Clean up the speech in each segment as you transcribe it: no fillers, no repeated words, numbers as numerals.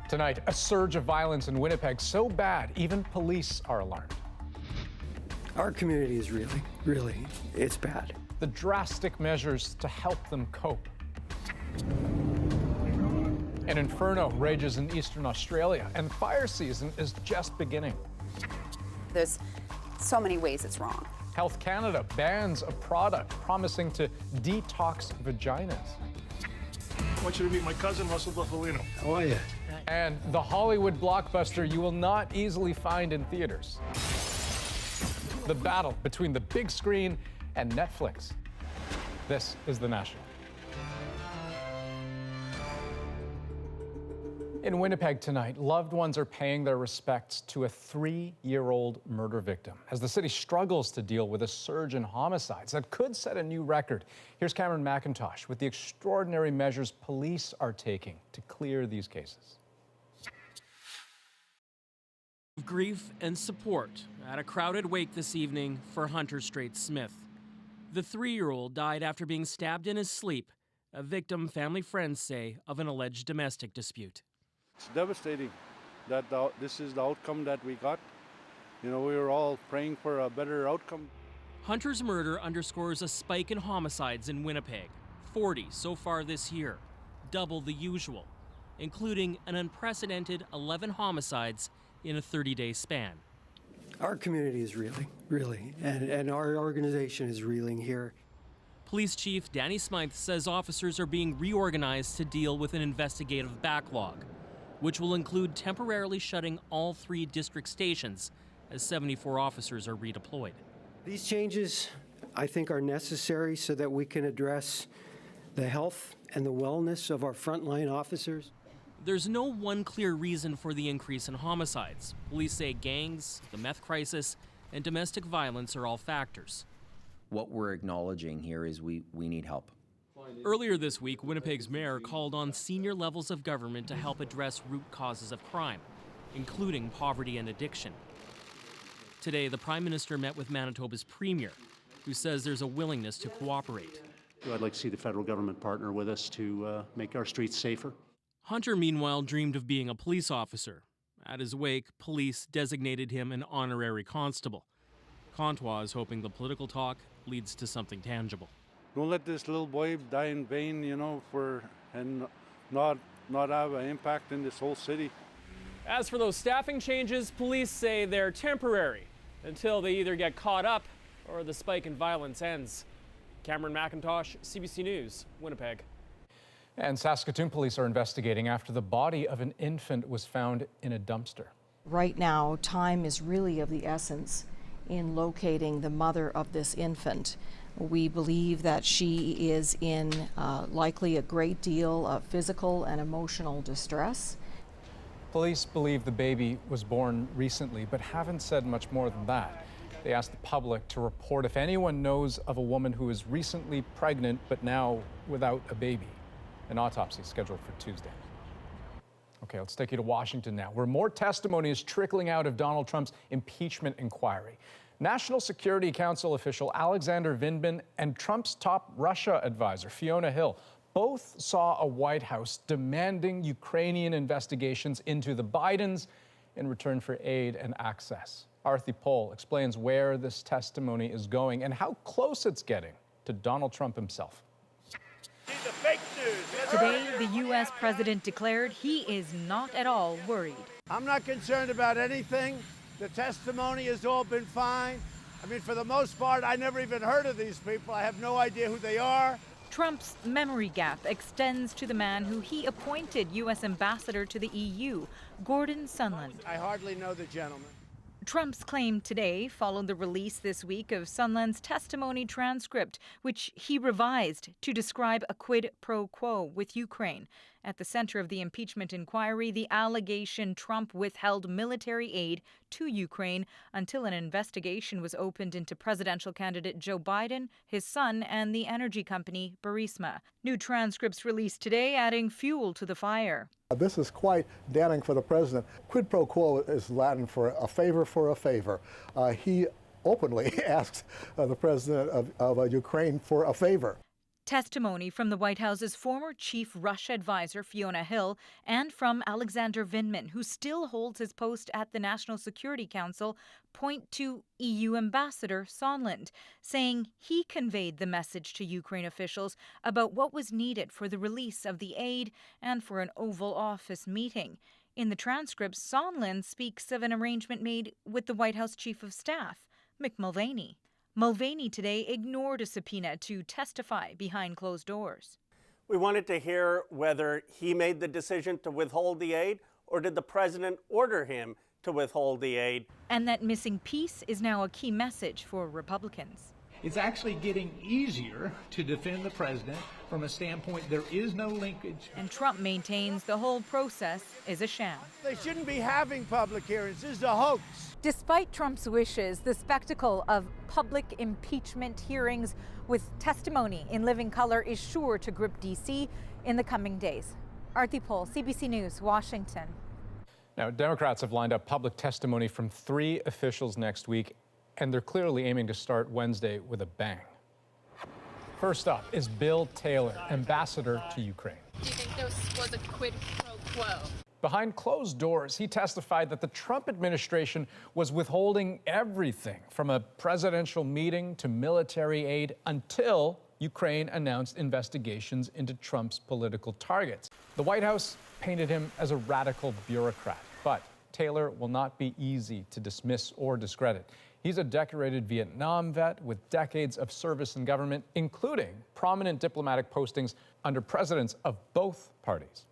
Tonight, a surge of violence in Winnipeg so bad, even police are alarmed. Our community is really, it's bad. The drastic measures to help them cope. An inferno rages in eastern Australia, and fire season is just beginning. There's so many ways it's wrong. Health Canada bans a product promising to detox vaginas. I want you to meet my cousin, Russell Buffalino. How are you? And the Hollywood blockbuster you will not easily find in theaters. The battle between the big screen and Netflix. This is The National. In Winnipeg tonight, loved ones are paying their respects to a 3-year-old murder victim as the city struggles to deal with a surge in homicides that could set a new record. Here's Cameron McIntosh with the extraordinary measures police are taking to clear these cases. Grief and support at a crowded wake this evening for Hunter Straight-Smith. The 3-year-old died after being stabbed in his sleep, a victim family friends say of an alleged domestic dispute. It's devastating that this is the outcome that we got. You know, we were all praying for a better outcome. Hunter's murder underscores a spike in homicides in Winnipeg, 40 so far this year, double the usual, including an unprecedented 11 homicides in a 30-day span. Our community is really, and our organization is reeling here. Police Chief Danny Smythe says officers are being reorganized to deal with an investigative backlog, which will include temporarily shutting all 3 district stations as 74 officers are redeployed. These changes, I think, are necessary so that we can address the health and the wellness of our frontline officers. There's no one clear reason for the increase in homicides. Police say gangs, the meth crisis, and domestic violence are all factors. What we're acknowledging here is we need help. Earlier this week, Winnipeg's mayor called on senior levels of government to help address root causes of crime, including poverty and addiction. Today, the Prime Minister met with Manitoba's Premier, who says there's a willingness to cooperate. I'd like to see the federal government partner with us to make our streets safer. Hunter, meanwhile, dreamed of being a police officer. At his wake, police designated him an honorary constable. Comtois is hoping the political talk leads to something tangible. Don't let this little boy die in vain, you know, and not have an impact in this whole city. As for those staffing changes, police say they're temporary until they either get caught up or the spike in violence ends. Cameron McIntosh, CBC News, Winnipeg. And Saskatoon police are investigating after the body of an infant was found in a dumpster. Right now, time is really of the essence in locating the mother of this infant. We believe that she is in likely a great deal of physical and emotional distress. Police believe the baby was born recently, but haven't said much more than that. They asked the public to report if anyone knows of a woman who is recently pregnant but now without a baby. An autopsy is scheduled for Tuesday. Okay, let's take you to Washington now, where more testimony is trickling out of Donald Trump's impeachment inquiry. National Security Council official Alexander Vindman and Trump's top Russia advisor, Fiona Hill, both saw a White House demanding Ukrainian investigations into the Bidens in return for aid and access. Arthi Pohl explains where this testimony is going and how close it's getting to Donald Trump himself. Today, the U.S. president declared he is not at all worried. I'm not concerned about anything. The testimony has all been fine. I mean, for the most part, I never even heard of these people. I have no idea who they are. Trump's memory gap extends to the man who he appointed U.S. ambassador to the EU, Gordon Sondland. I hardly know the gentleman. Trump's claim today followed the release this week of Sondland's testimony transcript, which he revised to describe a quid pro quo with Ukraine. At the center of the impeachment inquiry, the allegation Trump withheld military aid to Ukraine until an investigation was opened into presidential candidate Joe Biden, his son, and the energy company Burisma. New transcripts released today adding fuel to the fire. This is quite damning for the president. Quid pro quo is Latin for a favor for a favor. He openly asks the president of Ukraine for a favor. Testimony from the White House's former chief Russia advisor Fiona Hill and from Alexander Vindman, who still holds his post at the National Security Council, point to EU Ambassador Sondland, saying he conveyed the message to Ukraine officials about what was needed for the release of the aid and for an Oval Office meeting. In the transcript, Sondland speaks of an arrangement made with the White House Chief of Staff, Mick Mulvaney. Mulvaney today ignored a subpoena to testify behind closed doors. We wanted to hear whether he made the decision to withhold the aid or did the president order him to withhold the aid. And that missing piece is now a key message for Republicans. It's actually getting easier to defend the president from a standpoint there is no linkage. And Trump maintains the whole process is a sham. They shouldn't be having public hearings. This is a hoax. Despite Trump's wishes, the spectacle of public impeachment hearings with testimony in living color is sure to grip D.C. in the coming days. Arti Pol, CBC News, Washington. Now, Democrats have lined up public testimony from 3 officials next week, and they're clearly aiming to start Wednesday with a bang. First up is Bill Taylor, ambassador to Ukraine. Do you think this was a quid pro quo? Behind closed doors, he testified that the Trump administration was withholding everything from a presidential meeting to military aid until Ukraine announced investigations into Trump's political targets. The White House painted him as a radical bureaucrat, but Taylor will not be easy to dismiss or discredit. He's a decorated Vietnam vet with decades of service in government, including prominent diplomatic postings under presidents of both parties.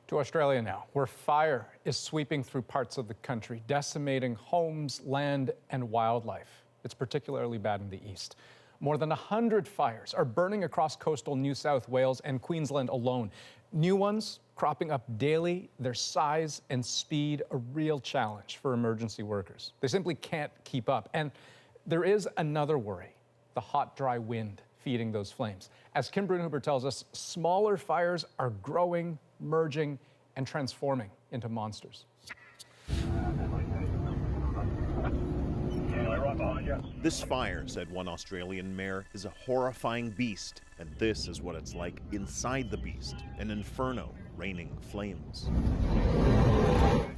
To Australia now, where fire is sweeping through parts of the country, decimating homes, land, and wildlife. It's particularly bad in the east. More than 100 fires are burning across coastal New South Wales and Queensland alone. New ones cropping up daily, their size and speed a real challenge for emergency workers. They simply can't keep up. And there is another worry, the hot, dry wind feeding those flames. As Kim Brunhuber tells us, smaller fires are growing, merging, and transforming into monsters. This fire, said one Australian mayor, is a horrifying beast, and this is what it's like inside the beast, an inferno, raining flames.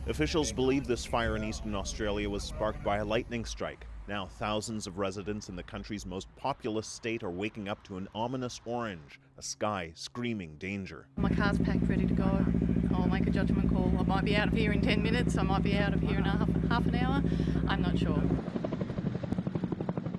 Officials believe this fire in eastern Australia was sparked by a lightning strike. Now thousands of residents in the country's most populous state are waking up to an ominous orange, a sky screaming danger. My car's packed, ready to go. I'll make a judgment call. I might be out of here in 10 minutes. I might be out of here in half an hour. I'm not sure.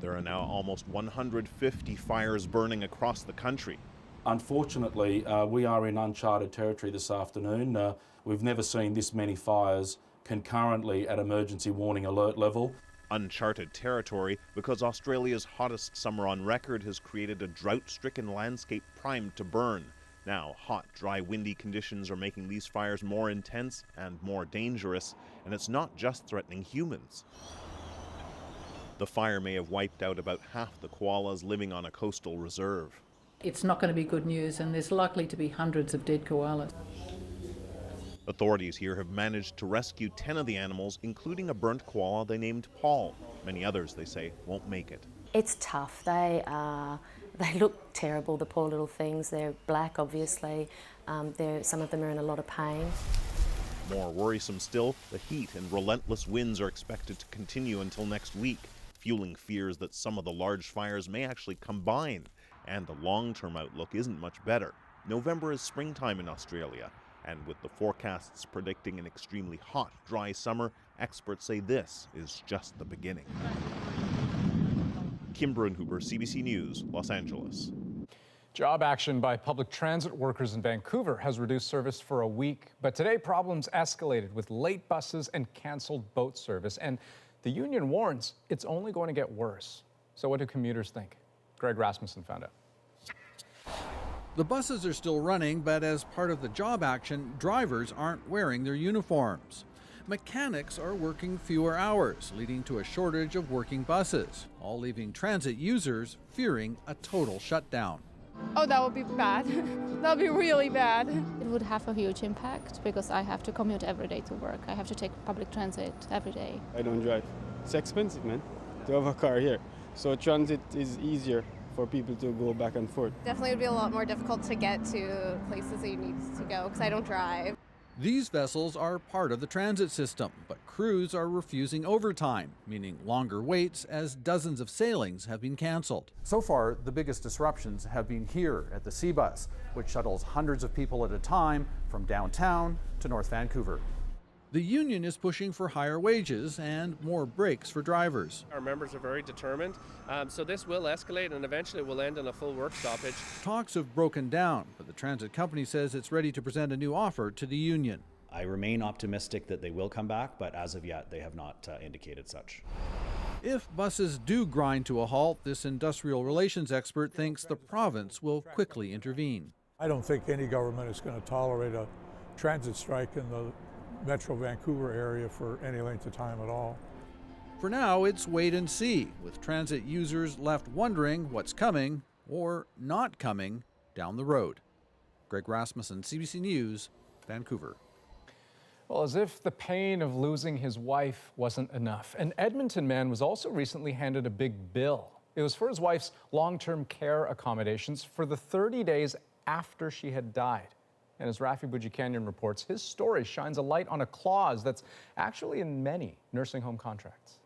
There are now almost 150 fires burning across the country. Unfortunately, we are in uncharted territory this afternoon. We've never seen this many fires concurrently at emergency warning alert level. Uncharted territory because Australia's hottest summer on record has created a drought-stricken landscape primed to burn. Now, hot, dry, windy conditions are making these fires more intense and more dangerous, and it's not just threatening humans. The fire may have wiped out about half the koalas living on a coastal reserve. It's not going to be good news, and there's likely to be hundreds of dead koalas. Authorities here have managed to rescue 10 of the animals, including a burnt koala they named Paul. Many others, they say, won't make it. It's tough. They look terrible, the poor little things. They're black, obviously. Some of them are in a lot of pain. More worrisome still, the heat and relentless winds are expected to continue until next week, fueling fears that some of the large fires may actually combine. And the long-term outlook isn't much better. November is springtime in Australia, and with the forecasts predicting an extremely hot, dry summer, experts say this is just the beginning. Kim Brunhuber, CBC News, Los Angeles. Job action by public transit workers in Vancouver has reduced service for a week, but today problems escalated with late buses and canceled boat service, and the union warns it's only going to get worse. So what do commuters think? Greg Rasmussen found out. The buses are still running, but as part of the job action, drivers aren't wearing their uniforms. Mechanics are working fewer hours, leading to a shortage of working buses, all leaving transit users fearing a total shutdown. Oh, that would be bad. That would be really bad. It would have a huge impact because I have to commute every day to work. I have to take public transit every day. I don't drive. It's expensive, man, to have a car here. So transit is easier for people to go back and forth. Definitely would be a lot more difficult to get to places that you need to go because I don't drive. These vessels are part of the transit system, but crews are refusing overtime, meaning longer waits as dozens of sailings have been canceled. So far, the biggest disruptions have been here at the C-Bus, which shuttles hundreds of people at a time from downtown to North Vancouver. The union is pushing for higher wages and more breaks for drivers. Our members are very determined, so this will escalate and eventually will end in a full work stoppage. Talks have broken down, but the transit company says it's ready to present a new offer to the union. I remain optimistic that they will come back, but as of yet, they have not indicated such. If buses do grind to a halt, this industrial relations expert thinks the province will quickly intervene. I don't think any government is going to tolerate a transit strike in the Metro Vancouver area for any length of time at all. For now, it's wait and see, with transit users left wondering what's coming or not coming down the road. Greg Rasmussen, CBC News, Vancouver. Well, as if the pain of losing his wife wasn't enough, an Edmonton man was also recently handed a big bill. It was for his wife's long-term care accommodations for the 30 days after she had died. And as Rafi Boudjikanian reports, his story shines a light on a clause that's actually in many nursing home contracts.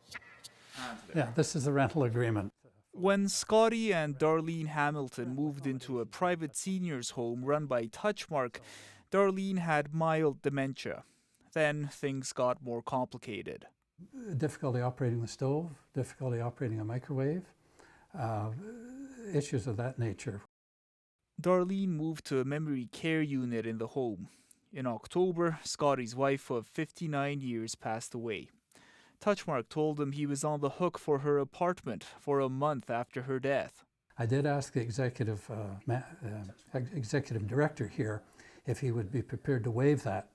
Yeah, this is the rental agreement. When Scotty and Darlene Hamilton moved into a private seniors home run by Touchmark, Darlene had mild dementia. Then things got more complicated. Difficulty operating the stove, difficulty operating a microwave, issues of that nature. Darlene moved to a memory care unit in the home. In October, Scotty's wife of 59 years passed away. Touchmark told him he was on the hook for her apartment for a month after her death. I did ask the executive director here if he would be prepared to waive that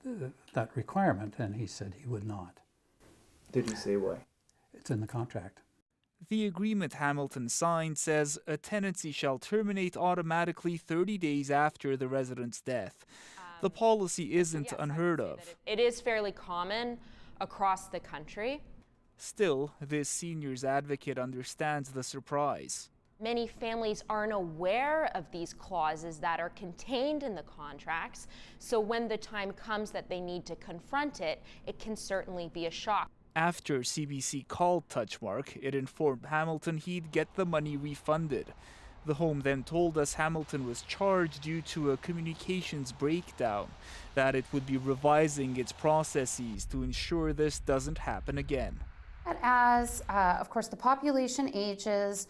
requirement, and he said he would not. Did you say why? It's in the contract. The agreement Hamilton signed says a tenancy shall terminate automatically 30 days after the resident's death. The policy isn't unheard of. It is fairly common across the country. Still, this seniors advocate understands the surprise. Many families aren't aware of these clauses that are contained in the contracts, so when the time comes that they need to confront it, it can certainly be a shock. After CBC called Touchmark, it informed Hamilton he'd get the money refunded. The home then told us Hamilton was charged due to a communications breakdown, that it would be revising its processes to ensure this doesn't happen again. As, of course, the population ages,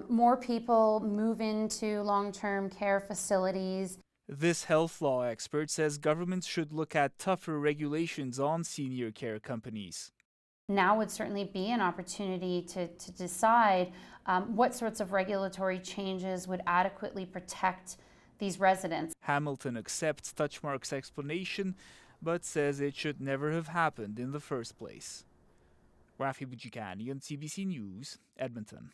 more people move into long-term care facilities. This health law expert says governments should look at tougher regulations on senior care companies. Now would certainly be an opportunity to decide what sorts of regulatory changes would adequately protect these residents. Hamilton accepts Touchmark's explanation, but says it should never have happened in the first place. Rafi Boudjikanian, CBC News, Edmonton.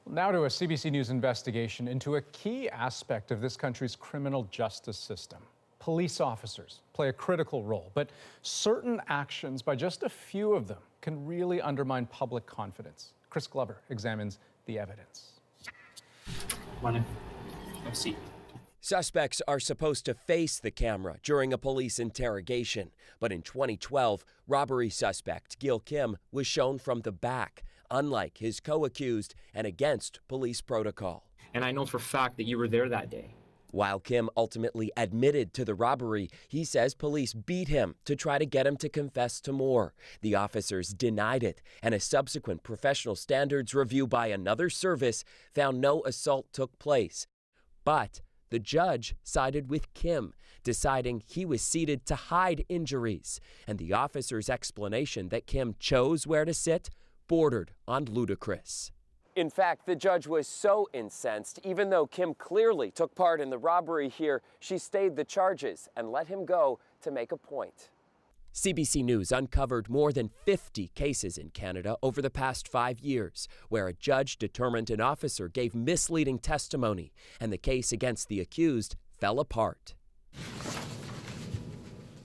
Now to a CBC News investigation into a key aspect of this country's criminal justice system. Police officers play a critical role, but certain actions by just a few of them can really undermine public confidence. Chris Glover examines the evidence. Suspects are supposed to face the camera during a police interrogation, but in 2012, robbery suspect Gil Kim was shown from the back, unlike his co-accused and against police protocol. And I know for a fact that you were there that day. While Kim ultimately admitted to the robbery, he says police beat him to try to get him to confess to more. The officers denied it, and a subsequent professional standards review by another service found no assault took place. But the judge sided with Kim, deciding he was seated to hide injuries, and the officer's explanation that Kim chose where to sit bordered on ludicrous. In fact, the judge was so incensed, even though Kim clearly took part in the robbery here, she stayed the charges and let him go to make a point. CBC News uncovered more than 50 cases in Canada over the past 5 years, where a judge determined an officer gave misleading testimony and the case against the accused fell apart.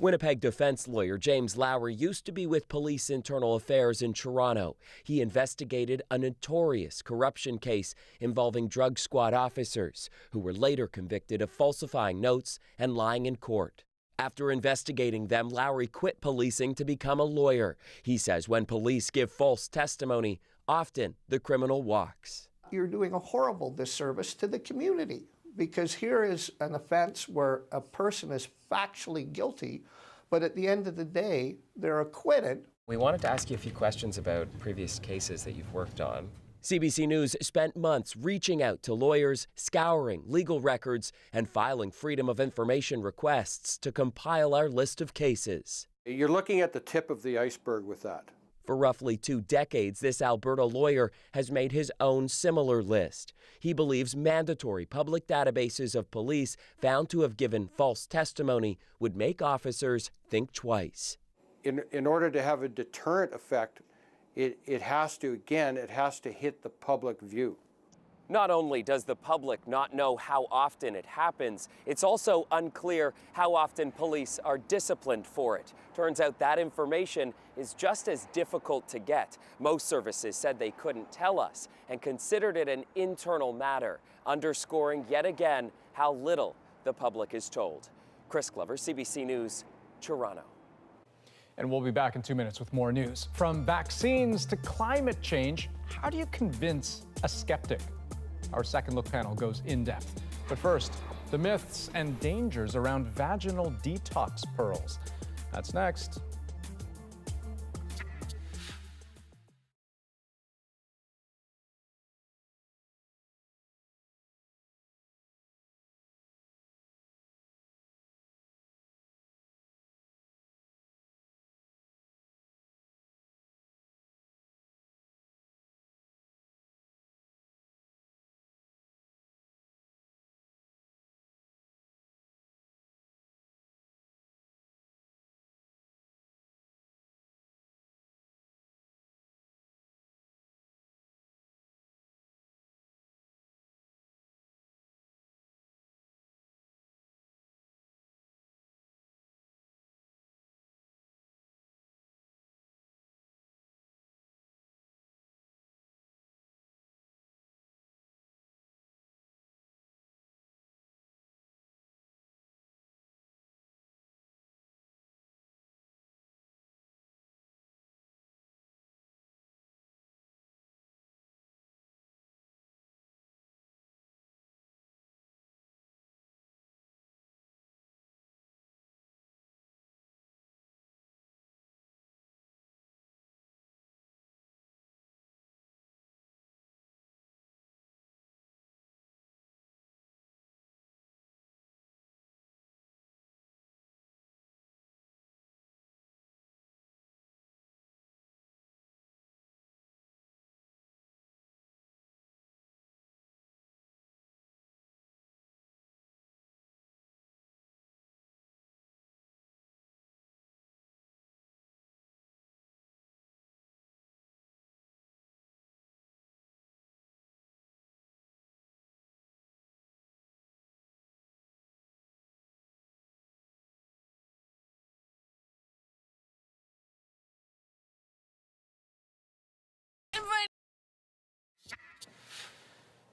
Winnipeg defense lawyer James Lowry used to be with Police Internal Affairs in Toronto. He investigated a notorious corruption case involving drug squad officers who were later convicted of falsifying notes and lying in court. After investigating them, Lowry quit policing to become a lawyer. He says when police give false testimony, often the criminal walks. You're doing a horrible disservice to the community, because here is an offense where a person is factually guilty, but at the end of the day, they're acquitted. We wanted to ask you a few questions about previous cases that you've worked on. CBC News spent months reaching out to lawyers, scouring legal records, and filing Freedom of Information requests to compile our list of cases. You're looking at the tip of the iceberg with that. For roughly 2 decades, this Alberta lawyer has made his own similar list. He believes mandatory public databases of police found to have given false testimony would make officers think twice. In order to have a deterrent effect, it has to hit the public view. Not only does the public not know how often it happens, it's also unclear how often police are disciplined for it. Turns out that information is just as difficult to get. Most services said they couldn't tell us and considered it an internal matter, underscoring yet again how little the public is told. Chris Glover, CBC News, Toronto. And we'll be back in 2 minutes with more news. From vaccines to climate change, how do you convince a skeptic? Our second look panel goes in depth. But first, the myths and dangers around vaginal detox pearls. That's next.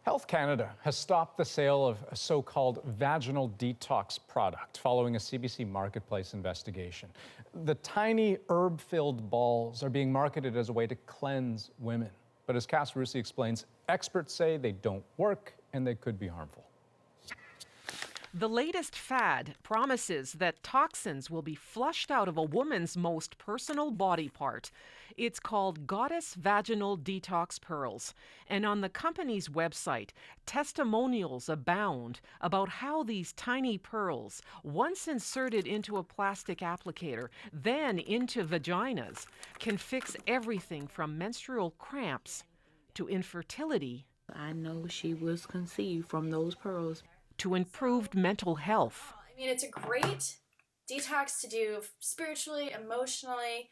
Health Canada has stopped the sale of a so-called vaginal detox product following a CBC Marketplace investigation. The tiny herb-filled balls are being marketed as a way to cleanse women. But as Cass Russi explains, experts say they don't work and they could be harmful. The latest fad promises that toxins will be flushed out of a woman's most personal body part. It's called Goddess Vaginal Detox Pearls. And on the company's website, testimonials abound about how these tiny pearls, once inserted into a plastic applicator, then into vaginas, can fix everything from menstrual cramps to infertility. I know she was conceived from those pearls. To improved mental health. I mean, it's a great detox to do spiritually, emotionally.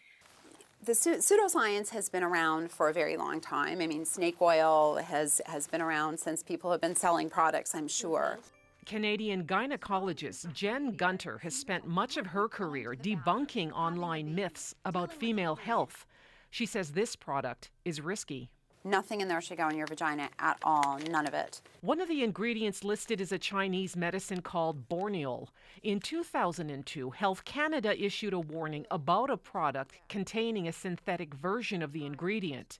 The pseudoscience has been around for a very long time. I mean, snake oil has been around since people have been selling products, I'm sure. Canadian gynecologist Jen Gunter has spent much of her career debunking online myths about female health. She says this product is risky. Nothing in there should go in your vagina at all, none of it. One of the ingredients listed is a Chinese medicine called Borneol. In 2002, Health Canada issued a warning about a product containing a synthetic version of the ingredient.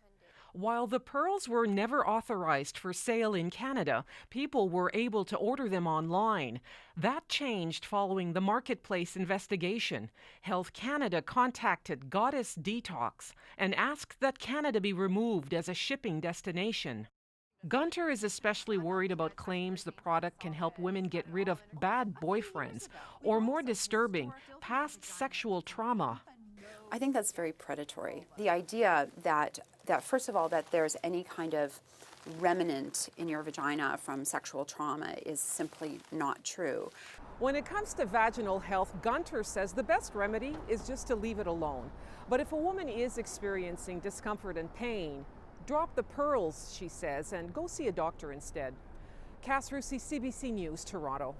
While the pearls were never authorized for sale in Canada, people were able to order them online. That changed following the marketplace investigation. Health Canada contacted Goddess Detox and asked that Canada be removed as a shipping destination. Gunter is especially worried about claims the product can help women get rid of bad boyfriends, or more disturbing, past sexual trauma. I think that's very predatory. The idea that first of all, that there's any kind of remnant in your vagina from sexual trauma is simply not true. When it comes to vaginal health, Gunter says the best remedy is just to leave it alone. But if a woman is experiencing discomfort and pain, drop the pearls, she says, and go see a doctor instead. Cass Rusi, CBC News, Toronto.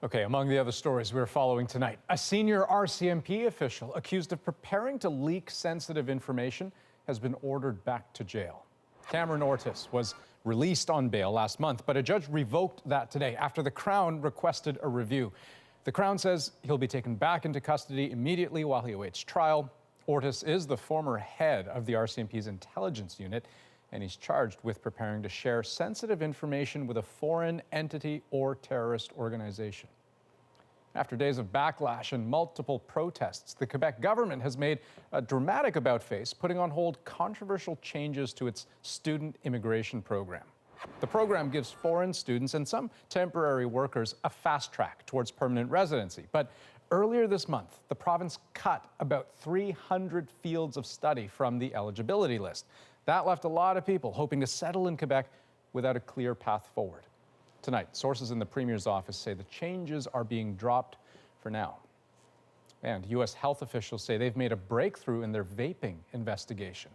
Okay, among the other stories we're following tonight, a senior RCMP official accused of preparing to leak sensitive information has been ordered back to jail. Cameron Ortiz was released on bail last month, but a judge revoked that today after the Crown requested a review. The Crown says he'll be taken back into custody immediately while he awaits trial. Ortiz is the former head of the RCMP's intelligence unit, and he's charged with preparing to share sensitive information with a foreign entity or terrorist organization. After days of backlash and multiple protests, the Quebec government has made a dramatic about-face, putting on hold controversial changes to its student immigration program. The program gives foreign students and some temporary workers a fast track towards permanent residency. But earlier this month, the province cut about 300 fields of study from the eligibility list. That left a lot of people hoping to settle in Quebec without a clear path forward. Tonight, sources in the Premier's office say the changes are being dropped for now. And U.S. health officials say they've made a breakthrough in their vaping investigation.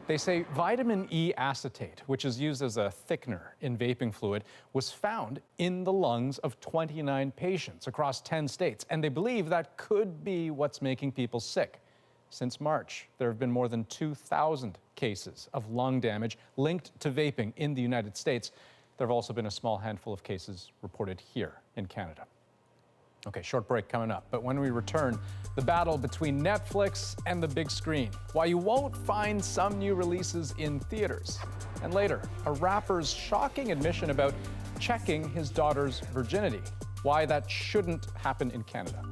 They say vitamin E acetate, which is used as a thickener in vaping fluid, was found in the lungs of 29 patients across 10 states. And they believe that could be what's making people sick. Since March, there have been more than 2,000 cases of lung damage linked to vaping in the United States. There have also been a small handful of cases reported here in Canada. Okay, short break coming up. But when we return, the battle between Netflix and the big screen. Why you won't find some new releases in theaters. And later, a rapper's shocking admission about checking his daughter's virginity. Why that shouldn't happen in Canada.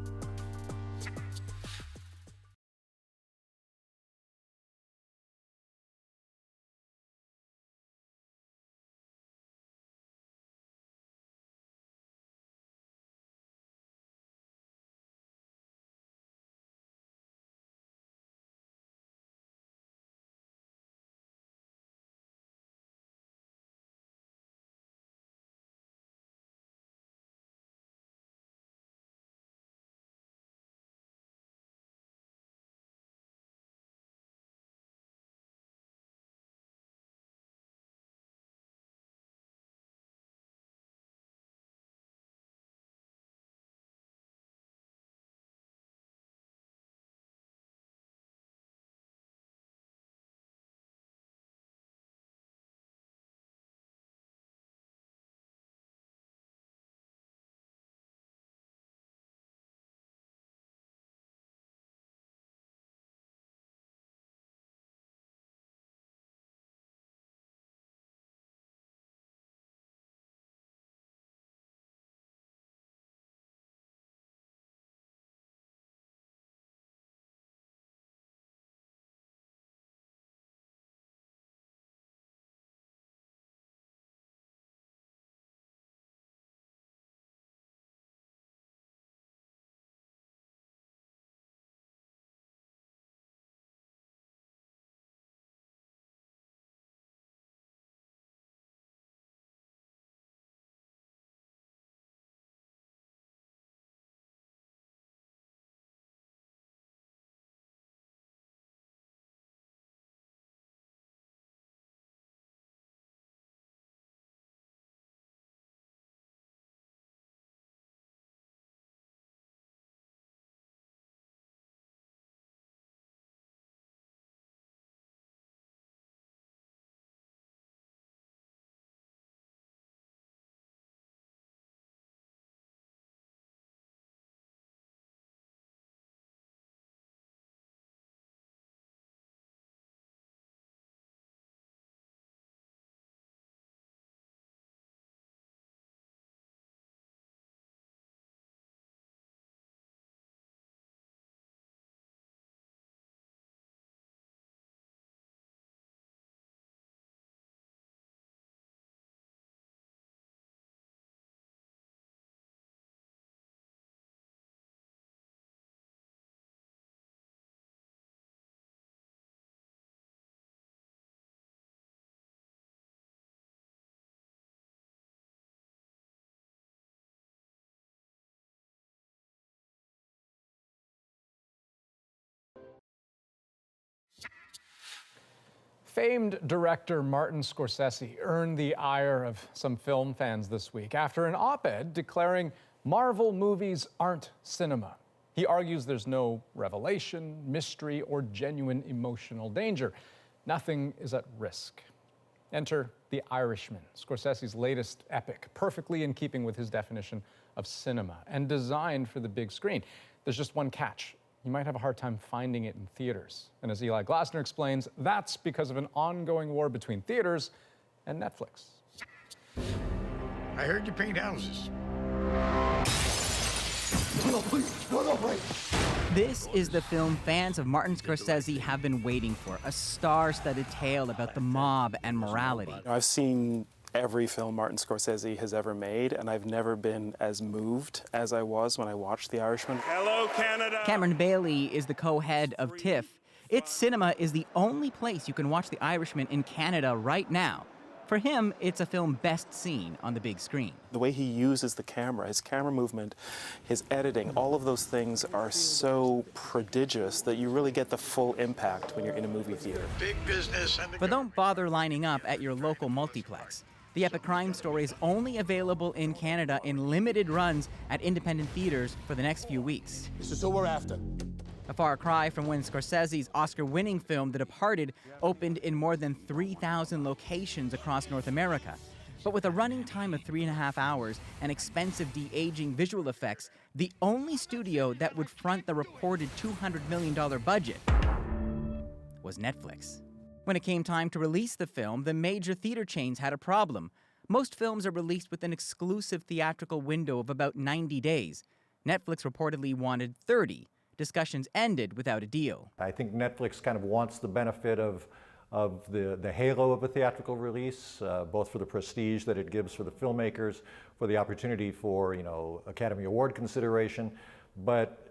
Famed director Martin Scorsese earned the ire of some film fans this week after an op-ed declaring Marvel movies aren't cinema. He argues there's no revelation, mystery, or genuine emotional danger. Nothing is at risk. Enter The Irishman, Scorsese's latest epic, perfectly in keeping with his definition of cinema and designed for the big screen. There's just one catch. You might have a hard time finding it in theaters. And as Eli Glasner explains, that's because of an ongoing war between theaters and Netflix. I heard you paint houses. This is the film fans of Martin Scorsese have been waiting for, a star-studded tale about the mob and morality. I've seen every film Martin Scorsese has ever made, and I've never been as moved as I was when I watched The Irishman. Hello, Canada! Cameron Bailey is the co-head of TIFF. Its cinema is the only place you can watch The Irishman in Canada right now. For him, it's a film best seen on the big screen. The way he uses the camera, his camera movement, his editing, all of those things are so prodigious that you really get the full impact when you're in a movie theater. Big business and But don't bother lining up at your local multiplex. The epic crime story is only available in Canada in limited runs at independent theaters for the next few weeks. This is who we're after. A far cry from when Scorsese's Oscar-winning film The Departed opened in more than 3,000 locations across North America. But with a running time of 3.5 hours and expensive de-aging visual effects, the only studio that would front the reported $200 million budget was Netflix. When it came time to release the film, the major theater chains had a problem. Most films are released with an exclusive theatrical window of about 90 days. Netflix reportedly wanted 30. Discussions ended without a deal. I think Netflix kind of wants the benefit of the halo of a theatrical release, both for the prestige that it gives for the filmmakers, for the opportunity for, Academy Award consideration. But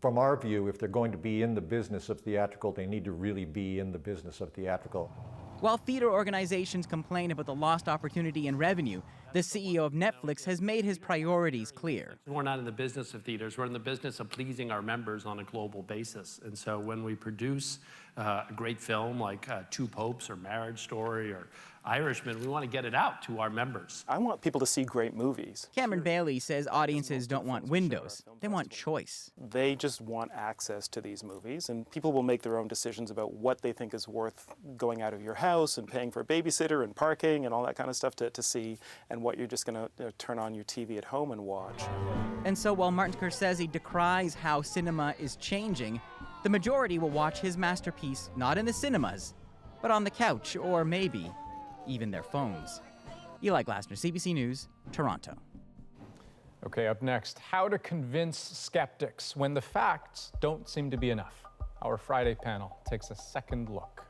from our view, if they're going to be in the business of theatrical, they need to really be in the business of theatrical. While theater organizations complain about the lost opportunity and revenue, the CEO of Netflix has made his priorities clear. We're not in the business of theaters. We're in the business of pleasing our members on a global basis. And so when we produce a great film like Two Popes or Marriage Story or Irishman, we want to get it out to our members. I want people to see great movies. Cameron Bailey says audiences don't want windows. They want choice. They just want access to these movies, and people will make their own decisions about what they think is worth going out of your house and paying for a babysitter and parking and all that kind of stuff to see, and what you're just going to turn on your TV at home and watch. And so while Martin Scorsese decries how cinema is changing, the majority will watch his masterpiece not in the cinemas, but on the couch or maybe even their phones. Eli Glasner, CBC News, Toronto. Okay, up next, how to convince skeptics when the facts don't seem to be enough. Our Friday panel takes a second look.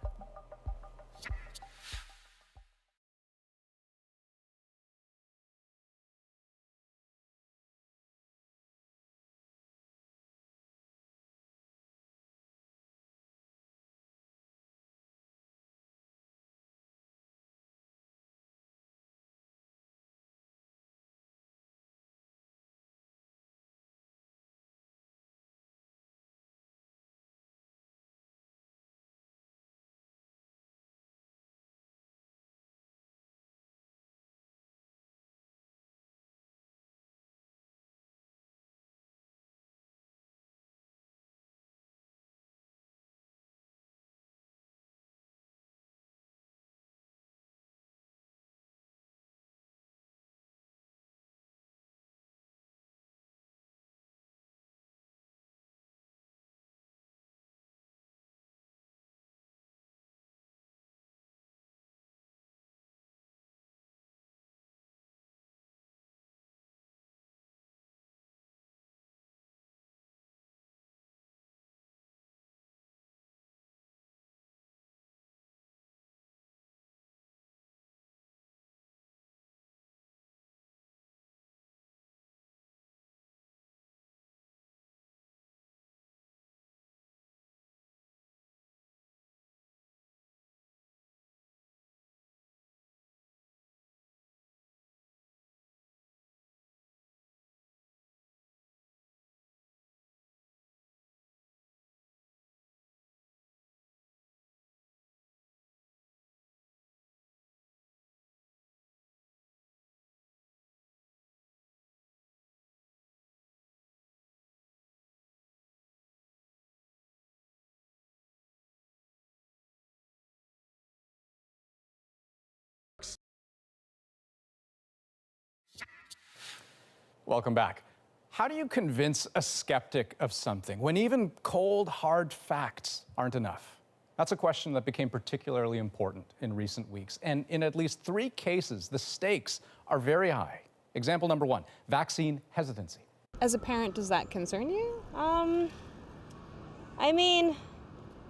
Welcome back. How do you convince a skeptic of something when even cold, hard facts aren't enough? That's a question that became particularly important in recent weeks. And in at least 3 cases, the stakes are very high. Example number 1, vaccine hesitancy. As a parent, does that concern you? I mean,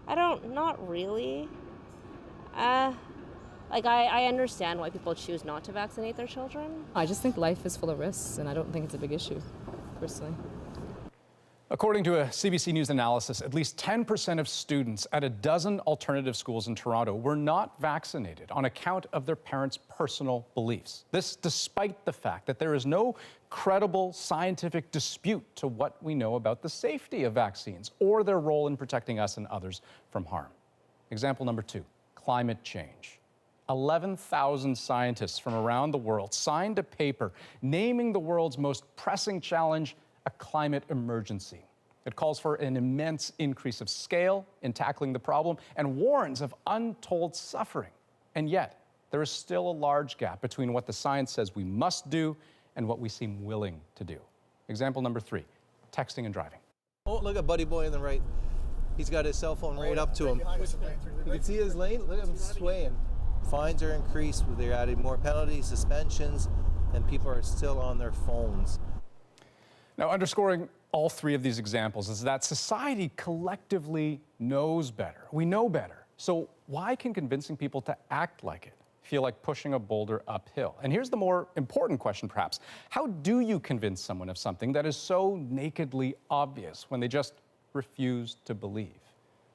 not really. I understand why people choose not to vaccinate their children. I just think life is full of risks, and I don't think it's a big issue, personally. According to a CBC News analysis, at least 10% of students at a dozen alternative schools in Toronto were not vaccinated on account of their parents' personal beliefs. This despite the fact that there is no credible scientific dispute to what we know about the safety of vaccines or their role in protecting us and others from harm. Example number 2, climate change. 11,000 scientists from around the world signed a paper naming the world's most pressing challenge a climate emergency. It calls for an immense increase of scale in tackling the problem and warns of untold suffering. And yet, there is still a large gap between what the science says we must do and what we seem willing to do. Example number 3, texting and driving. Oh, look at Buddy Boy on the right. He's got his cell phone right up to him. You can see his lane. Look at him swaying. Fines are increased. They're adding more penalties, suspensions, and people are still on their phones. Now, underscoring all 3 of these examples is that society collectively knows better. We know better. So why can convincing people to act like it feel like pushing a boulder uphill? And here's the more important question, perhaps. How do you convince someone of something that is so nakedly obvious when they just refuse to believe?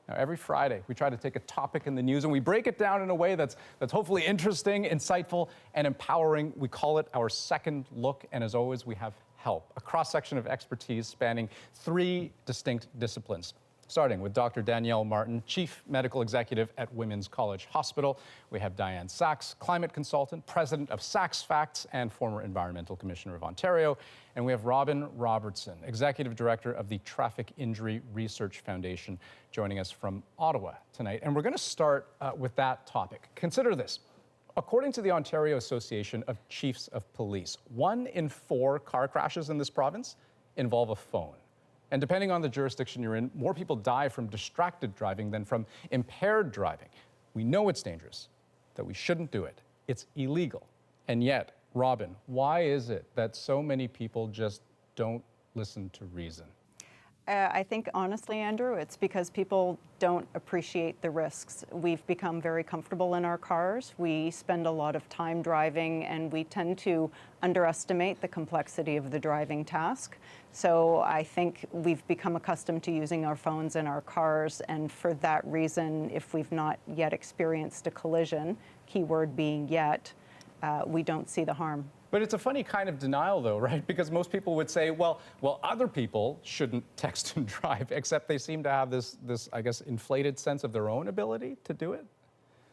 Now, every Friday, we try to take a topic in the news and we break it down in a way that's hopefully interesting, insightful, and empowering. We call it our second look, and as always, we have help, a cross-section of expertise spanning 3 distinct disciplines. Starting with Dr. Danielle Martin, Chief Medical Executive at Women's College Hospital. We have Diane Sachs, Climate Consultant, President of Sachs Facts, and former Environmental Commissioner of Ontario. And we have Robin Robertson, Executive Director of the Traffic Injury Research Foundation, joining us from Ottawa tonight. And we're going to start with that topic. Consider this. According to the Ontario Association of Chiefs of Police, 1 in 4 car crashes in this province involve a phone. And depending on the jurisdiction you're in, more people die from distracted driving than from impaired driving. We know it's dangerous, that we shouldn't do it. It's illegal. And yet, Robin, why is it that so many people just don't listen to reason? I think, honestly, Andrew, it's because people don't appreciate the risks. We've become very comfortable in our cars. We spend a lot of time driving, and we tend to underestimate the complexity of the driving task. So I think we've become accustomed to using our phones in our cars, and for that reason, if we've not yet experienced a collision, keyword being yet, we don't see the harm. But it's a funny kind of denial, though, right? Because most people would say, well, other people shouldn't text and drive, except they seem to have this, I guess, inflated sense of their own ability to do it.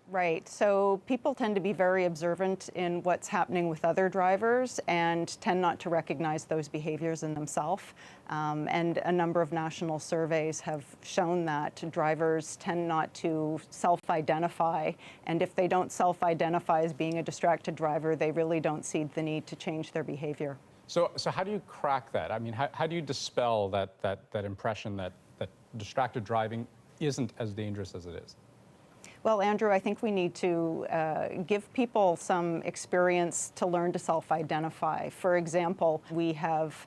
Right. So people tend to be very observant in what's happening with other drivers and tend not to recognize those behaviors in themselves. And a number of national surveys have shown that drivers tend not to self-identify. And if they don't self-identify as being a distracted driver, they really don't see the need to change their behavior. So how do you crack that? I mean, how do you dispel that impression that distracted driving isn't as dangerous as it is? Well, Andrew, I think we need to give people some experience to learn to self-identify. For example, we have,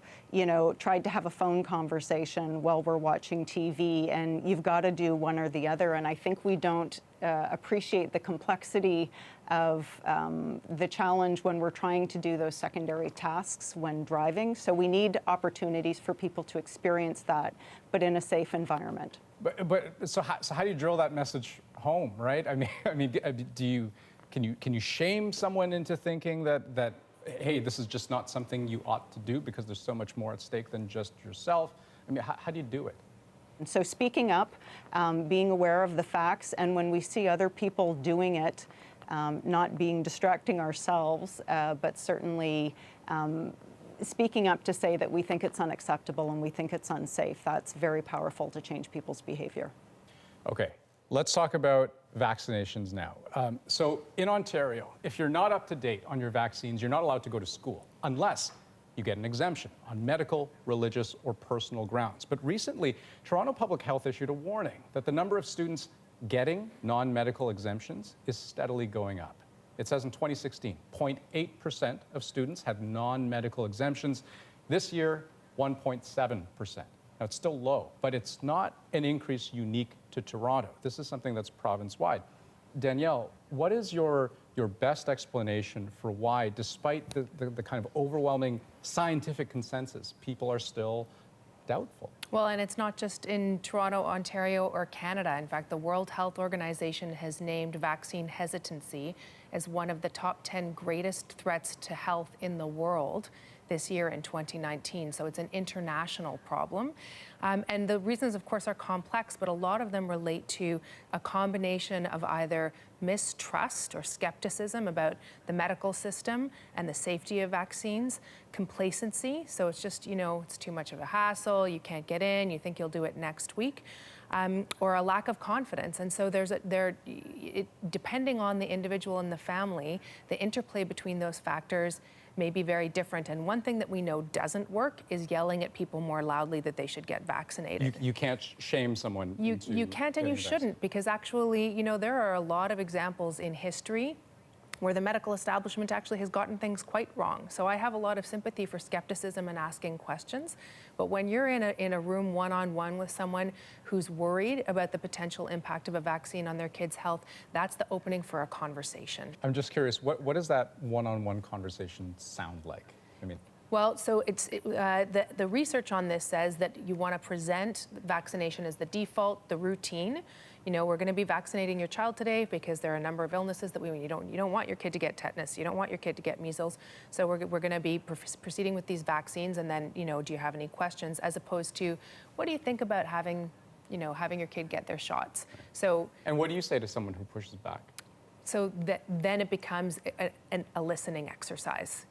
tried to have a phone conversation while we're watching TV, and you've got to do one or the other. And I think we don't appreciate the complexity of the challenge when we're trying to do those secondary tasks when driving. So we need opportunities for people to experience that, but in a safe environment. So how do you drill that message home, right? I mean, can you shame someone into thinking that hey, this is just not something you ought to do because there's so much more at stake than just yourself? I mean, how do you do it? And so speaking up, being aware of the facts, and when we see other people doing it, not being distracting ourselves, but certainly speaking up to say that we think it's unacceptable and we think it's unsafe. That's very powerful to change people's behavior. Okay, let's talk about vaccinations now. So in Ontario, if you're not up to date on your vaccines, you're not allowed to go to school unless you get an exemption on medical, religious, or personal grounds. But recently, Toronto Public Health issued a warning that the number of students getting non-medical exemptions is steadily going up. It says in 2016, 0.8% of students had non-medical exemptions. This year, 1.7%. Now, it's still low, but it's not an increase unique to Toronto. This is something that's province-wide. Danielle, what is your best explanation for why, despite the kind of overwhelming scientific consensus, people are still doubtful? Well, and it's not just in Toronto, Ontario, or Canada. In fact, the World Health Organization has named vaccine hesitancy as one of the top 10 greatest threats to health in the world this year in 2019. So it's an international problem. And the reasons, of course, are complex, but a lot of them relate to a combination of either mistrust or skepticism about the medical system and the safety of vaccines, complacency, so it's just, it's too much of a hassle, you can't get in, you think you'll do it next week, or a lack of confidence. And so depending on the individual and the family, the interplay between those factors may be very different. And one thing that we know doesn't work is yelling at people more loudly that they should get vaccinated. You can't shame someone. You can't and you shouldn't, because actually, there are a lot of examples in history where the medical establishment actually has gotten things quite wrong. So I have a lot of sympathy for skepticism and asking questions. But when you're in a room one-on-one with someone who's worried about the potential impact of a vaccine on their kid's health, that's the opening for a conversation. I'm just curious, what does that one-on-one conversation sound like? Well, so the research on this says that you want to present vaccination as the default, the routine. We're going to be vaccinating your child today because there are a number of illnesses that you don't want your kid to get tetanus, you don't want your kid to get measles. So we're going to be proceeding with these vaccines, and then do you have any questions, as opposed to what do you think about having your kid get their shots? And what do you say to someone who pushes back? So then it becomes a listening exercise.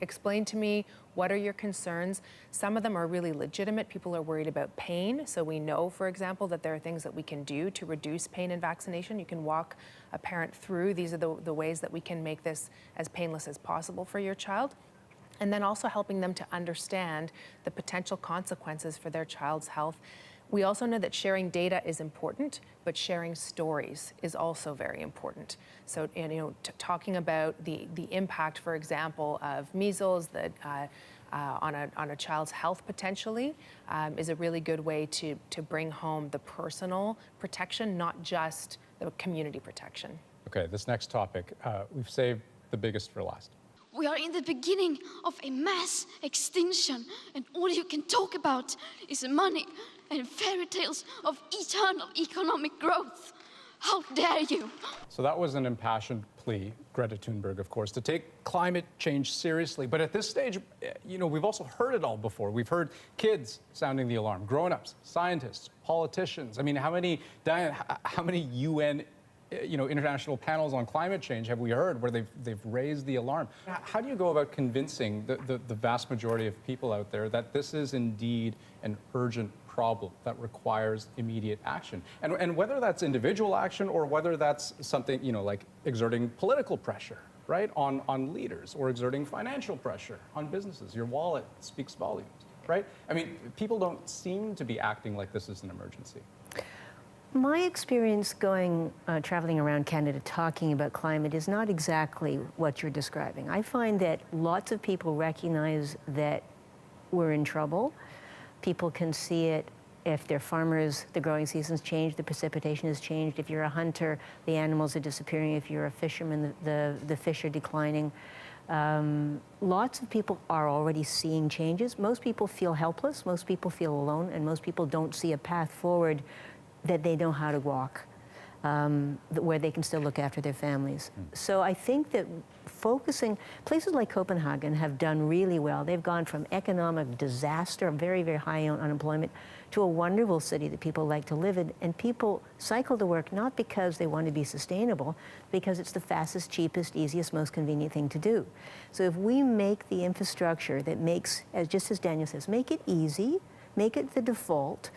Explain to me, what are your concerns? Some of them are really legitimate. People are worried about pain. So we know, for example, that there are things that we can do to reduce pain in vaccination. You can walk a parent through. These are the ways that we can make this as painless as possible for your child. And then also helping them to understand the potential consequences for their child's health. We also know that sharing data is important, but sharing stories is also very important. So, talking about the impact, for example, of measles on a child's health potentially is a really good way to bring home the personal protection, not just the community protection. Okay, this next topic, we've saved the biggest for last. We are in the beginning of a mass extinction, and all you can talk about is money and fairy tales of eternal economic growth. How dare you? So that was an impassioned plea, Greta Thunberg, of course, to take climate change seriously. But at this stage, we've also heard it all before. We've heard kids sounding the alarm, grown-ups, scientists, politicians. How many UN international panels on climate change have we heard where they've raised the alarm? How do you go about convincing the vast majority of people out there that this is indeed an urgent problem that requires immediate action? And whether that's individual action or whether that's something, like exerting political pressure, right, on leaders, or exerting financial pressure on businesses. Your wallet speaks volumes, right? People don't seem to be acting like this is an emergency. My experience traveling around Canada talking about climate is not exactly what you're describing. I find that lots of people recognize that we're in trouble. People can see it. If they're farmers, the growing season's changed, the precipitation has changed. If you're a hunter, the animals are disappearing. If you're a fisherman, the fish are declining. Lots of people are already seeing changes. Most people feel helpless, most people feel alone, and most people don't see a path forward that they know how to walk, where they can still look after their families. So I think that places like Copenhagen have done really well. They've gone from economic disaster, very, very high unemployment, to a wonderful city that people like to live in. And people cycle to work not because they want to be sustainable, because it's the fastest, cheapest, easiest, most convenient thing to do. So if we make the infrastructure that makes, just as Daniel says, make it easy, make it the default,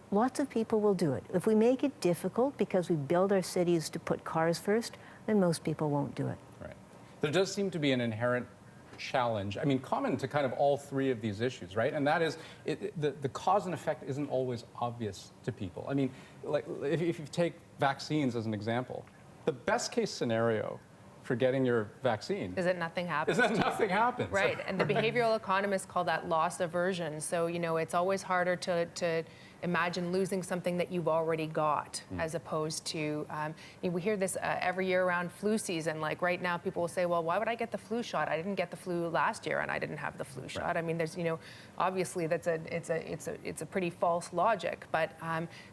lots of people will do it. If we make it difficult because we build our cities to put cars first, then most people won't do it. Right. There does seem to be an inherent challenge, I mean, common to kind of all three of these issues, right? And that is, the cause and effect isn't always obvious to people. I mean, like, if you take vaccines as an example, the best case scenario for getting your vaccine is that nothing happens. Is that nothing happens. Right, and the behavioral economists call that loss aversion. So, you know, it's always harder to imagine losing something that you've already got, as opposed to, we hear this every year around flu season. Like right now, people will say, well, why would I get the flu shot? I didn't get the flu last year and I didn't have the flu shot. I mean, there's, you know, obviously it's a pretty false logic, but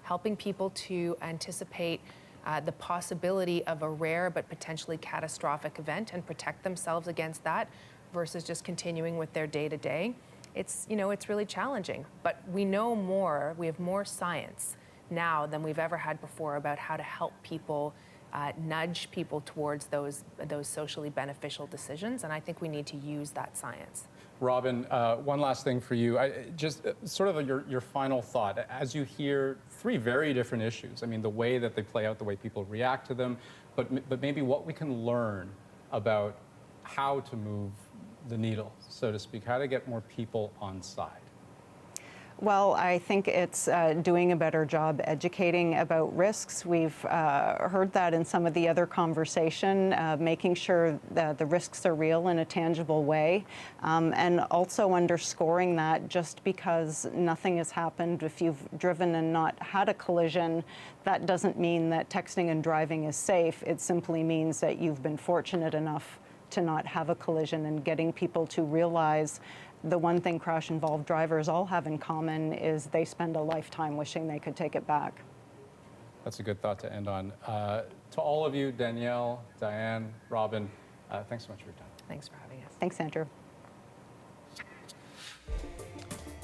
helping people to anticipate the possibility of a rare but potentially catastrophic event and protect themselves against that versus just continuing with their day-to-day. It's, you know, it's really challenging, but we know more, we have more science now than we've ever had before about how to help people, nudge people towards those socially beneficial decisions, and I think we need to use that science. Robin, one last thing for you. Just sort of your final thought. As you hear three very different issues, I mean, the way that they play out, the way people react to them, but maybe what we can learn about how to move the needle, so to speak, how to get more people on side. Well, I think it's doing a better job educating about risks. We've heard that in some of the other conversation, making sure that the risks are real in a tangible way, and also underscoring that just because nothing has happened, if you've driven and not had a collision, that doesn't mean that texting and driving is safe. It simply means that you've been fortunate enough to not have a collision, and getting people to realize the one thing crash-involved drivers all have in common is they spend a lifetime wishing they could take it back. That's a good thought to end on. To all of you, Danielle, Diane, Robin, thanks so much for your time. Thanks for having us. Thanks, Andrew.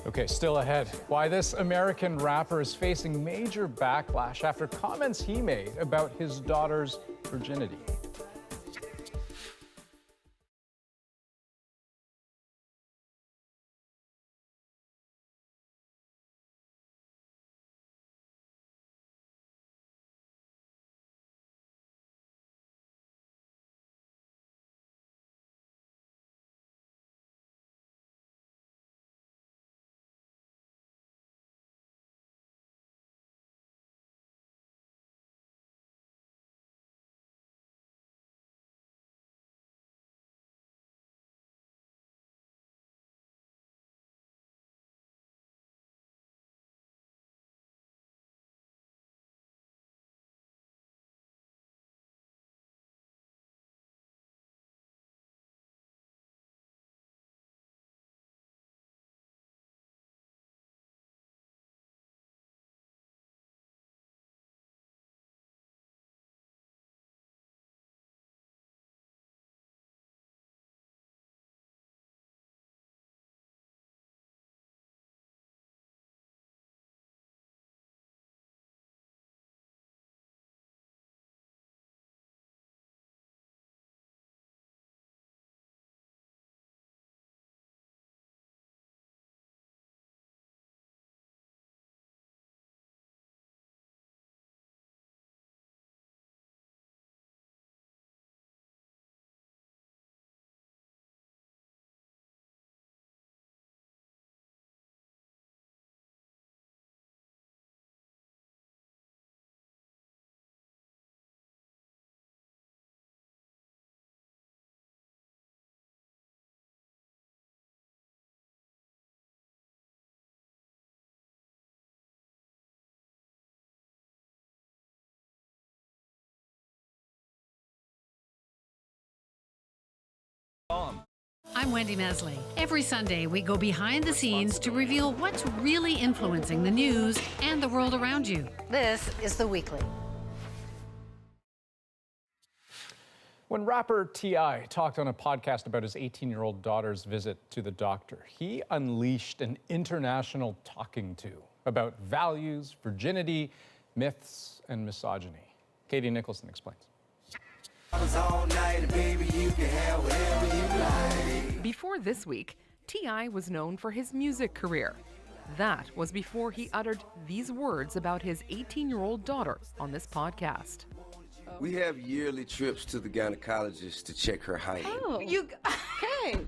Okay, still ahead. Why this American rapper is facing major backlash after comments he made about his daughter's virginity. I'm Wendy Mesley. Every Sunday, we go behind the scenes to reveal what's really influencing the news and the world around you. This is The Weekly. When rapper T.I. talked on a podcast about his 18-year-old daughter's visit to the doctor, he unleashed an international talking to about values, virginity, myths, and misogyny. Katie Nicholson explains. Before this week, T.I. was known for his music career. That was before he uttered these words about his 18-year-old daughter on this podcast. We have yearly trips to the gynecologist to check her height. Oh, hey,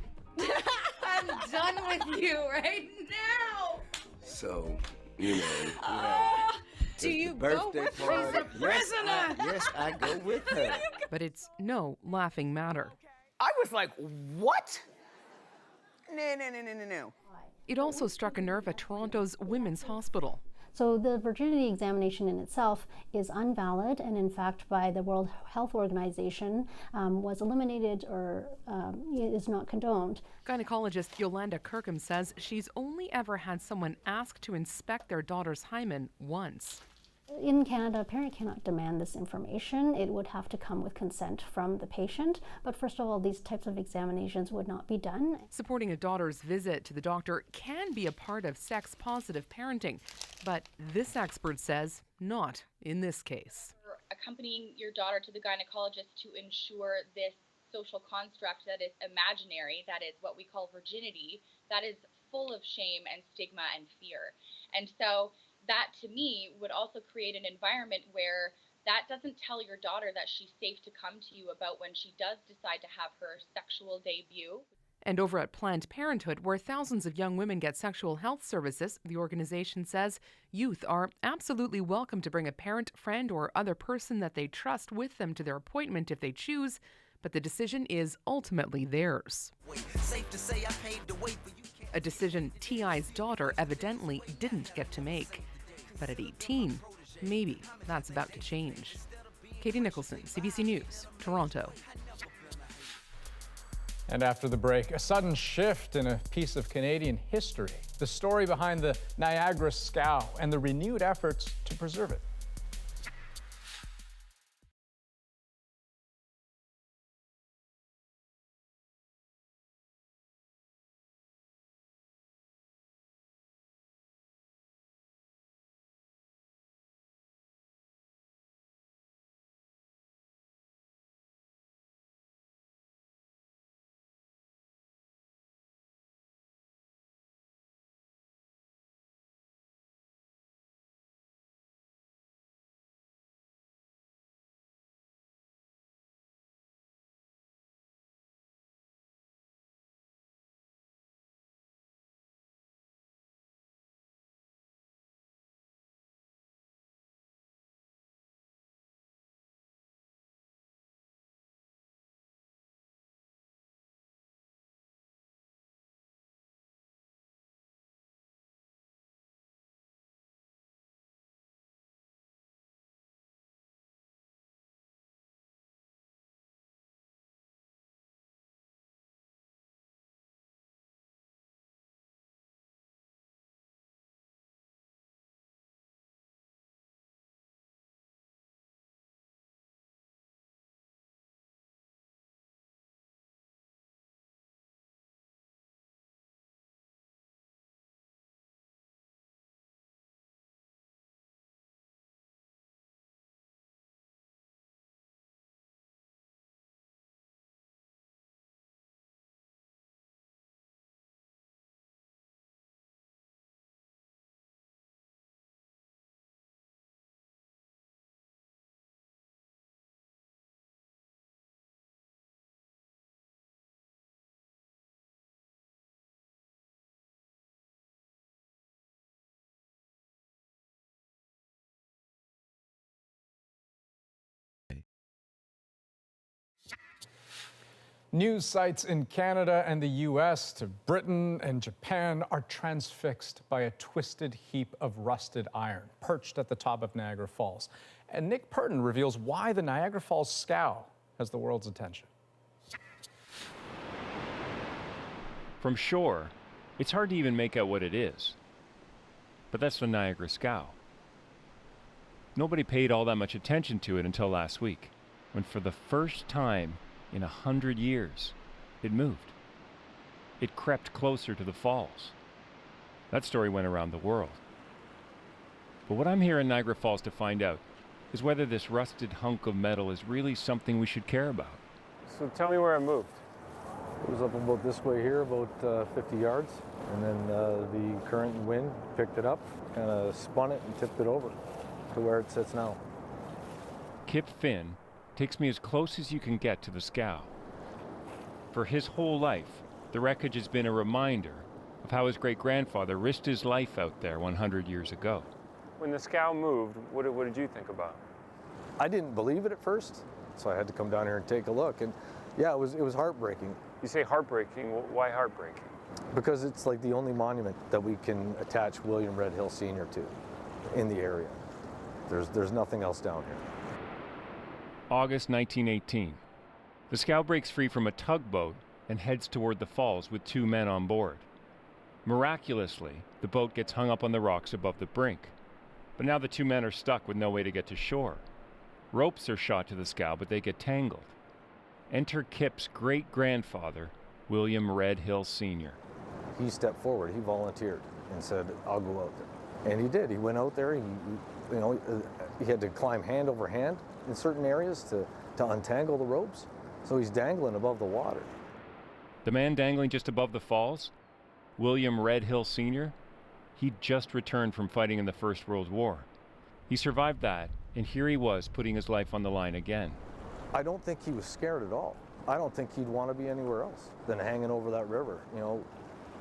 done with you right now. So, you know. Do you go with her? She's a prisoner. Yes, I go with her. But it's no laughing matter. I was like, what? No. It also struck a nerve at Toronto's Women's Hospital. So the virginity examination in itself is invalid, and in fact by the World Health Organization was eliminated or is not condoned. Gynecologist Yolanda Kirkham says she's only ever had someone ask to inspect their daughter's hymen once. In Canada, a parent cannot demand this information. It would have to come with consent from the patient. But first of all, these types of examinations would not be done. Supporting a daughter's visit to the doctor can be a part of sex-positive parenting, but this expert says not in this case. Accompanying your daughter to the gynecologist to ensure this social construct that is imaginary, that is what we call virginity, that is full of shame and stigma and fear. And so that, to me, would also create an environment where that doesn't tell your daughter that she's safe to come to you about when she does decide to have her sexual debut. And over at Planned Parenthood, where thousands of young women get sexual health services, the organization says youth are absolutely welcome to bring a parent, friend, or other person that they trust with them to their appointment if they choose, but the decision is ultimately theirs. A decision T.I.'s daughter evidently didn't get to make. But at 18, maybe that's about to change. Katie Nicholson, CBC News, Toronto. And after the break, a sudden shift in a piece of Canadian history. The story behind the Niagara Scow and the renewed efforts to preserve it. News sites in Canada and the U.S. to Britain and Japan are transfixed by a twisted heap of rusted iron perched at the top of Niagara Falls. And Nick Purton reveals why the Niagara Falls scow has the world's attention. From shore, it's hard to even make out what it is. But that's the Niagara Scow. Nobody paid all that much attention to it until last week, when for the first time in 100 years, it moved. It crept closer to the falls. That story went around the world. But what I'm here in Niagara Falls to find out is whether this rusted hunk of metal is really something we should care about. So tell me where it moved. It was up about this way here, about 50 yards. And then the current and wind picked it up, kind of spun it and tipped it over to where it sits now. Kip Finn takes me as close as you can get to the scow. For his whole life, the wreckage has been a reminder of how his great-grandfather risked his life out there 100 years ago. When the scow moved, what did you think about it? I didn't believe it at first, so I had to come down here and take a look. And yeah, it was heartbreaking. You say heartbreaking, why heartbreaking? Because it's like the only monument that we can attach William Red Hill Sr. to in the area. There's nothing else down here. August 1918. The scow breaks free from a tugboat and heads toward the falls with 2 men on board. Miraculously, the boat gets hung up on the rocks above the brink. But now the 2 men are stuck with no way to get to shore. Ropes are shot to the scow, but they get tangled. Enter Kip's great-grandfather, William Red Hill Sr. He stepped forward, he volunteered and said, I'll go out there. And he did. He went out there, he had to climb hand over hand in certain areas to untangle the ropes. So he's dangling above the water. The man dangling just above the falls, William Red Hill Sr., he'd just returned from fighting in the First World War. He survived that, and here he was putting his life on the line again. I don't think he was scared at all. I don't think he'd want to be anywhere else than hanging over that river,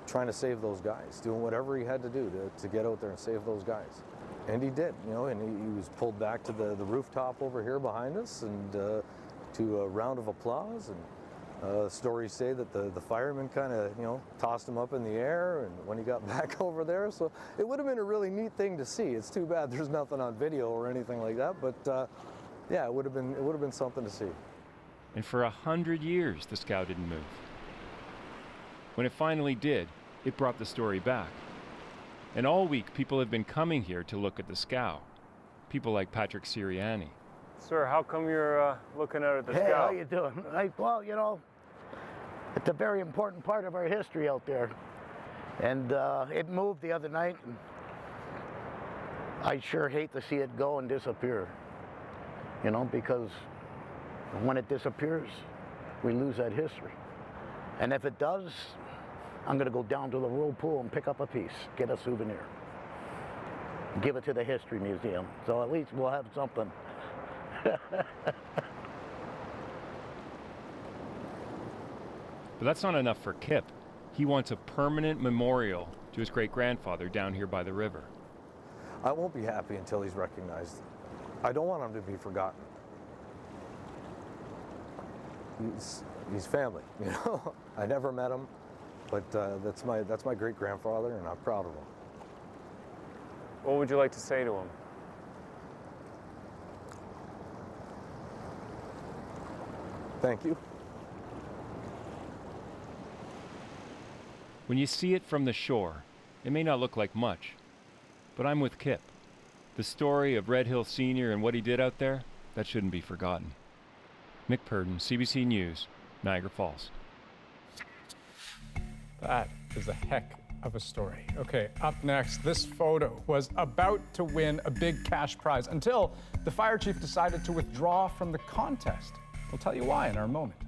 trying to save those guys, doing whatever he had to do to get out there and save those guys. And he did, and he was pulled back to the rooftop over here behind us and to a round of applause. And stories say that the firemen kind of, tossed him up in the air and when he got back over there. So it would have been a really neat thing to see. It's too bad there's nothing on video or anything like that, but yeah, it would have been something to see. And for 100 years, the scow didn't move. When it finally did, it brought the story back. And all week, people have been coming here to look at the scow. People like Patrick Sirianni. Sir, how come you're looking out at the scow? Hey, how you doing? Well, it's a very important part of our history out there. And it moved the other night, and I sure hate to see it go and disappear. Because when it disappears, we lose that history. And if it does, I'm going to go down to the whirlpool and pick up a piece, get a souvenir, give it to the History Museum. So at least we'll have something. But that's not enough for Kip. He wants a permanent memorial to his great-grandfather down here by the river. I won't be happy until he's recognized. I don't want him to be forgotten. He's family, I never met him, but that's my great-grandfather, and I'm proud of him. What would you like to say to him? Thank you. When you see it from the shore, it may not look like much, but I'm with Kip. The story of Red Hill Sr. and what he did out there, that shouldn't be forgotten. Nick Purdon, CBC News, Niagara Falls. That is a heck of a story. Okay, up next, this photo was about to win a big cash prize until the fire chief decided to withdraw from the contest. We'll tell you why in our moment.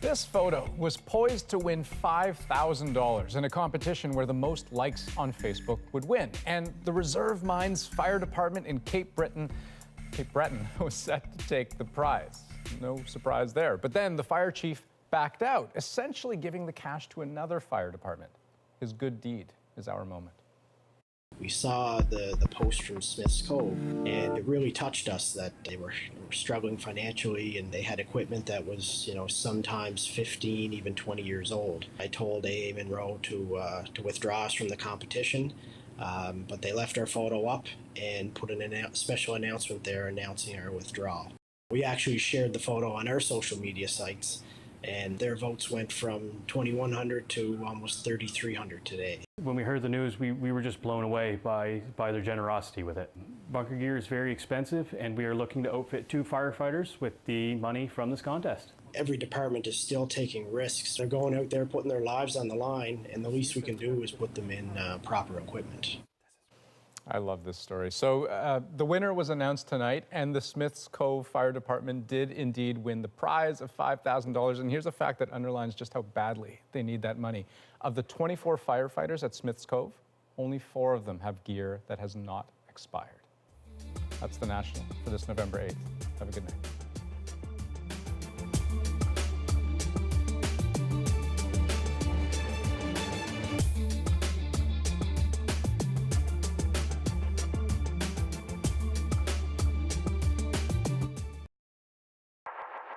This photo was poised to win $5,000 in a competition where the most likes on Facebook would win. And the Reserve Mines Fire Department in Cape Breton was set to take the prize. No surprise there. But then the fire chief backed out, essentially giving the cash to another fire department. His good deed is our moment. We saw the post from Smith's Cove, and it really touched us that they were struggling financially, and they had equipment that was, sometimes 15, even 20 years old. I told AA Monroe to withdraw us from the competition, but they left our photo up and put a special announcement there announcing our withdrawal. We actually shared the photo on our social media sites, and their votes went from 2,100 to almost 3,300 today. When we heard the news, we were just blown away by their generosity with it. Bunker gear is very expensive, and we are looking to outfit 2 firefighters with the money from this contest. Every department is still taking risks. They're going out there putting their lives on the line, and the least we can do is put them in proper equipment. I love this story. So the winner was announced tonight, and the Smiths Cove Fire Department did indeed win the prize of $5,000. And here's a fact that underlines just how badly they need that money. Of the 24 firefighters at Smiths Cove, only 4 of them have gear that has not expired. That's the National for this November 8th. Have a good night.